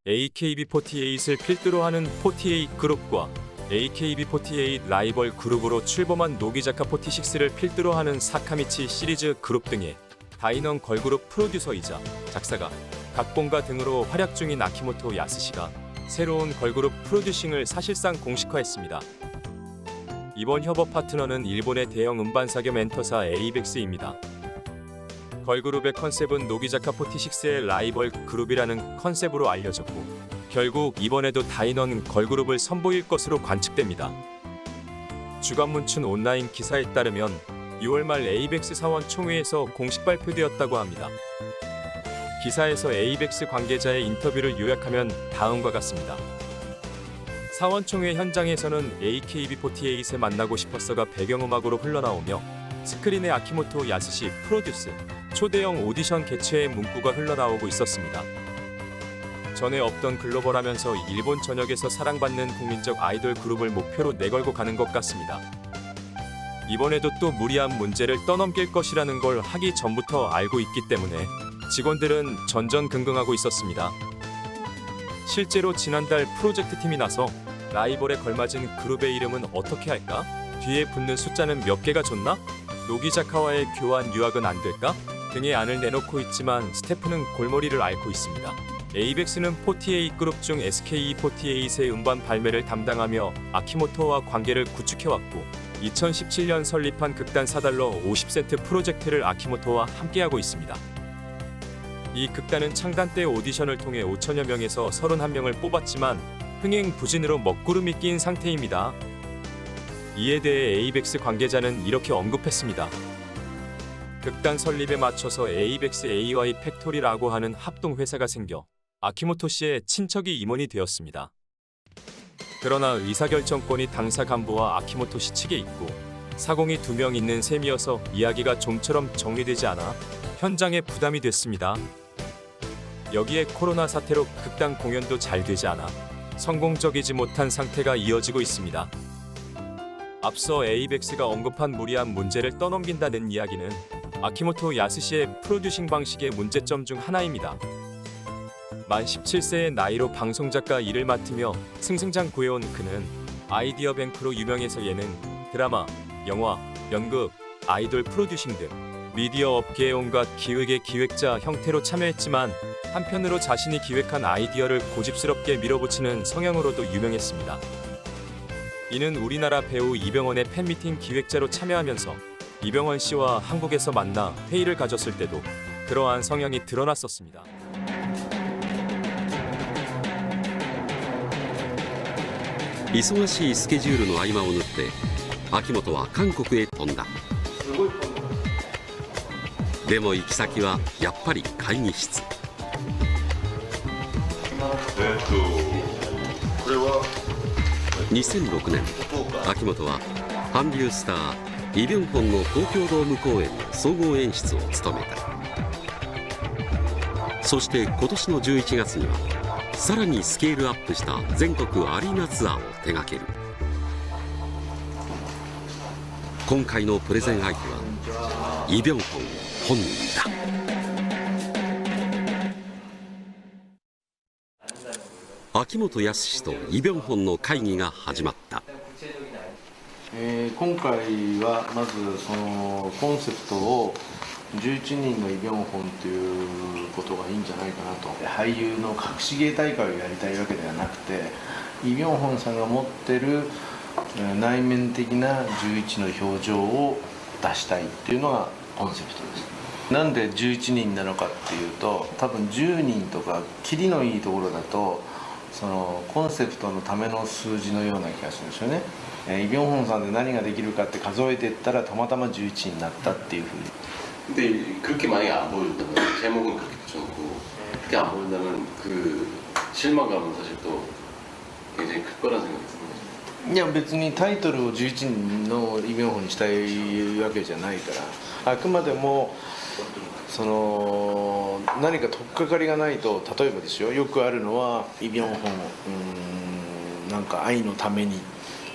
AKB48을 필두로 하는 48 그룹과 AKB48 라이벌 그룹으로 출범한 노기자카 46를 필두로 하는 사카미치 시리즈 그룹 등의 다인원 걸그룹 프로듀서이자 작사가, 각본가 등으로 활약 중인 아키모토 야스시가 새로운 걸그룹 프로듀싱을 사실상 공식화했습니다. 이번 협업 파트너는 일본의 대형 음반사 겸 엔터사 에이벡스입니다. 걸그룹의 컨셉은 노기자카 46의 라이벌 그룹이라는 컨셉으로 알려졌고 결국 이번에도 다인원 걸그룹을 선보일 것으로 관측됩니다. 주간문춘 온라인 기사에 따르면 6월 말 에이벡스 사원 총회에서 공식 발표되었다고 합니다. 기사에서 에이벡스 관계자의 인터뷰를 요약하면 다음과 같습니다. 사원총회 현장에서는 AKB48을 만나고 싶었어가 배경음악으로 흘러나오며 스크린에 아키모토 야스시 프로듀스 초대형 오디션 개최의 문구가 흘러나오고 있었습니다. 전에 없던 글로벌하면서 일본 전역에서 사랑받는 국민적 아이돌 그룹을 목표로 내걸고 가는 것 같습니다. 이번에도 또 무리한 문제를 떠넘길 것이라는 걸 하기 전부터 알고 있기 때문에 직원들은 전전긍긍하고 있었습니다. 실제로 지난달 프로젝트 팀이 나서 라이벌에 걸맞은 그룹의 이름은 어떻게 할까? 뒤에 붙는 숫자는 몇 개가 좋나? 노기자카와의 교환 유학은 안 될까? 등의 안을 내놓고 있지만 스태프는 골머리를 앓고 있습니다. 에이벡스는 48 그룹 중 SKE48의 음반 발매를 담당하며 아키모토와 관계를 구축해왔고 2017년 설립한 극단 4달러 50센트 프로젝트를 아키모토와 함께하고 있습니다. 이 극단은 창단 때 오디션을 통해 5천여 명에서 31명을 뽑았지만 흥행 부진으로 먹구름이 낀 상태입니다. 이에 대해 에이벡스 관계자는 이렇게 언급했습니다. 극단 설립에 맞춰서 에이벡스 AY 팩토리라고 하는 합동회사가 생겨 아키모토 씨의 친척이 임원이 되었습니다. 그러나 의사결정권이 당사 간부와 아키모토 씨 측에 있고 사공이 2명 있는 셈이어서 이야기가 좀처럼 정리되지 않아 현장에 부담이 됐습니다. 여기에 코로나 사태로 극단 공연도 잘 되지 않아 성공적이지 못한 상태가 이어지고 있습니다. 앞서 에이벡스가 언급한 무리한 문제를 떠넘긴다는 이야기는 아키모토 야스시의 프로듀싱 방식의 문제점 중 하나입니다. 만 17세의 나이로 방송작가 일을 맡으며 승승장 구해온 그는 아이디어 뱅크로 유명해서 예능, 드라마, 영화, 연극, 아이돌 프로듀싱 등 미디어 업계의 온갖 기획의 기획자 형태로 참여했지만 한편으로 자신이 기획한 아이디어를 고집스럽게 밀어붙이는 성향으로도 유명했습니다. 이는 우리나라 배우 이병헌의 팬미팅 기획자로 참여하면서 이병헌 씨와 한국에서 만나 회의를 가졌을 때도 그러한 성향이 드러났었습니다.忙しいスケジュールの合間を縫って秋元は韓国へ飛んだ。でも行き先はやっぱり会議室。これは2006年秋元は韓流スターイ・ビョンホンの東京ドーム公演の総合演出を務めた。そして今年の11月にはさらにスケールアップした全国アリーナツアーを手掛ける。今回のプレゼン相手はイ・ビョンホン本人だ。秋元康とイ・ビョンホンの会議が始まった。今回はまずそのコンセプトを11人のイ・ビョンホンということがいいんじゃないかなと。俳優の隠し芸大会をやりたいわけではなくて、イ・ビョンホンさんが持ってる内面的な11の表情を出したいっていうのがコンセプトです。なんで11人なのかっていうと、多分10人とかキリのいいところだとそのコンセプトのための数字のような気がするんですよね。イ・ビョンホンさんで何ができるかって数えていったらたまたま11になったっていうふうに。 근데 그렇게 만약에 안 보여준다면 제목은 그렇게 붙여놓고 그렇게 안 보여준다면 그 실망감은 사실 또 굉장히 클 거라는 생각이 듭니다. いや別にタイトルを11人のイ・ビョンホンにしたいわけじゃないから、あくまでもその何か取っかかりがないと、例えばですよ、よくあるのはイ・ビョンホンなんか愛のために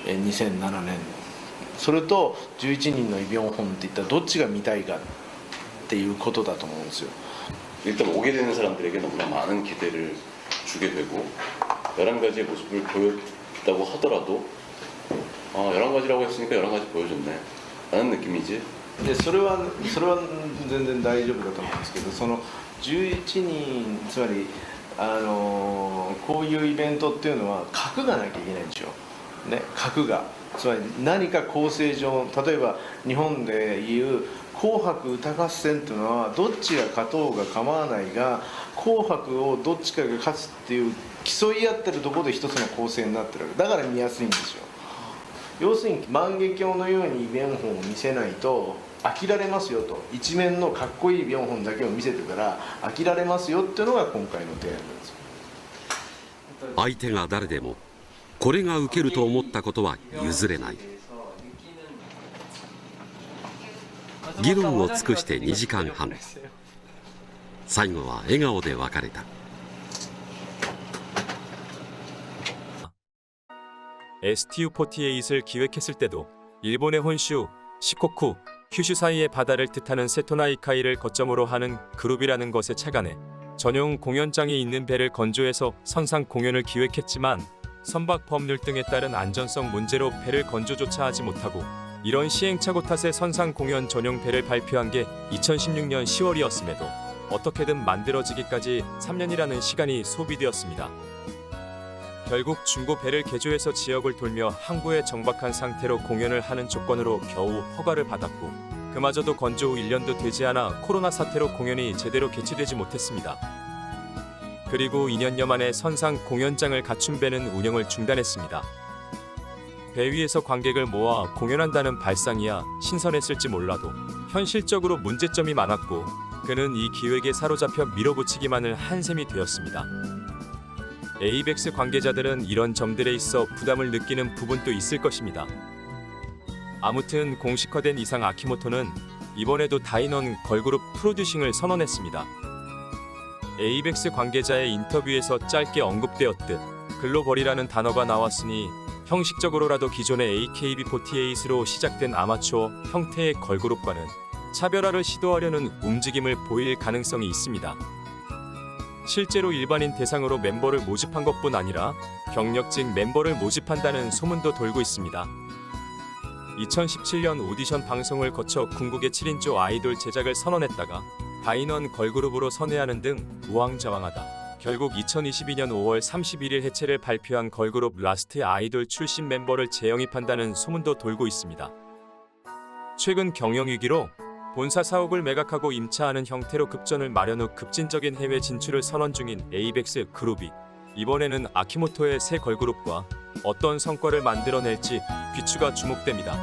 2007年それと11人のイ・ビョンホンっていったらどっちが見たいかっていうことだと思うんですよ。 일단 오게 되는 사람들에게 너무나 많은 기대를 주게 되고 11가지의 모습을 보였다고 하더라도 11가지라고 했으니까 11가지 보여줬네 라는 느낌이지. でそれは全然大丈夫だと思うんですけど、その11人つまりこういうイベントっていうのは核がなきゃいけないんですよ、ね、核がつまり何か構成上、例えば日本でいう「紅白歌合戦」っていうのはどっちが勝とうが構わないが「紅白」をどっちかが勝つっていう競い合ってるところで一つの構成になってるわけだから見やすいんですよ。要するに万華鏡のようにイ・ビョンホンを見せないと飽きられますよと、一面のかっこいいビョンホンだけを見せてたら飽きられますよっていうのが今回の提案なんですよ。相手が誰でもこれが受けると思ったことは譲れない。議論を尽くして2時間半、最後は笑顔で別れた。STU48을 기획했을 때도 일본의 혼슈, 시코쿠, 큐슈 사이의 바다를 뜻하는 세토나이카이를 거점으로 하는 그룹이라는 것에 착안해 전용 공연장이 있는 배를 건조해서 선상 공연을 기획했지만 선박 법률 등에 따른 안전성 문제로 배를 건조조차 하지 못하고 이런 시행착오 탓에 선상 공연 전용 배를 발표한 게 2016년 10월이었음에도 어떻게든 만들어지기까지 3년이라는 시간이 소비되었습니다. 결국 중고 배를 개조해서 지역을 돌며 항구에 정박한 상태로 공연을 하는 조건으로 겨우 허가를 받았고 그마저도 건조 후 1년도 되지 않아 코로나 사태로 공연이 제대로 개최되지 못했습니다. 그리고 2년여 만에 선상 공연장을 갖춘 배는 운영을 중단했습니다. 배 위에서 관객을 모아 공연한다는 발상이야 신선했을지 몰라도 현실적으로 문제점이 많았고 그는 이 기획에 사로잡혀 밀어붙이기만을 한 셈이 되었습니다. 에이벡스 관계자들은 이런 점들에 있어 부담을 느끼는 부분도 있을 것입니다. 아무튼 공식화된 이상 아키모토는 이번에도 다이넌 걸그룹 프로듀싱을 선언했습니다. 에이벡스 관계자의 인터뷰에서 짧게 언급되었듯 글로벌이라는 단어가 나왔으니 형식적으로라도 기존의 AKB48으로 시작된 아마추어 형태의 걸그룹과는 차별화를 시도하려는 움직임을 보일 가능성이 있습니다. 실제로 일반인 대상으로 멤버를 모집한 것뿐 아니라 경력직 멤버를 모집한다는 소문도 돌고 있습니다. 2017년 오디션 방송을 거쳐 궁극의 7인조 아이돌 제작을 선언했다가 다이넌 걸그룹으로 선회하는 등 우왕좌왕하다 결국 2022년 5월 31일 해체를 발표한 걸그룹 라스트 아이돌 출신 멤버를 재영입한다는 소문도 돌고 있습니다. 최근 경영위기로 본사 사옥을 매각하고 임차하는 형태로 급전을 마련 후 급진적인 해외 진출을 선언 중인 에이벡스 그룹이 이번에는 아키모토의 새 걸그룹과 어떤 성과를 만들어낼지 귀추가 주목됩니다.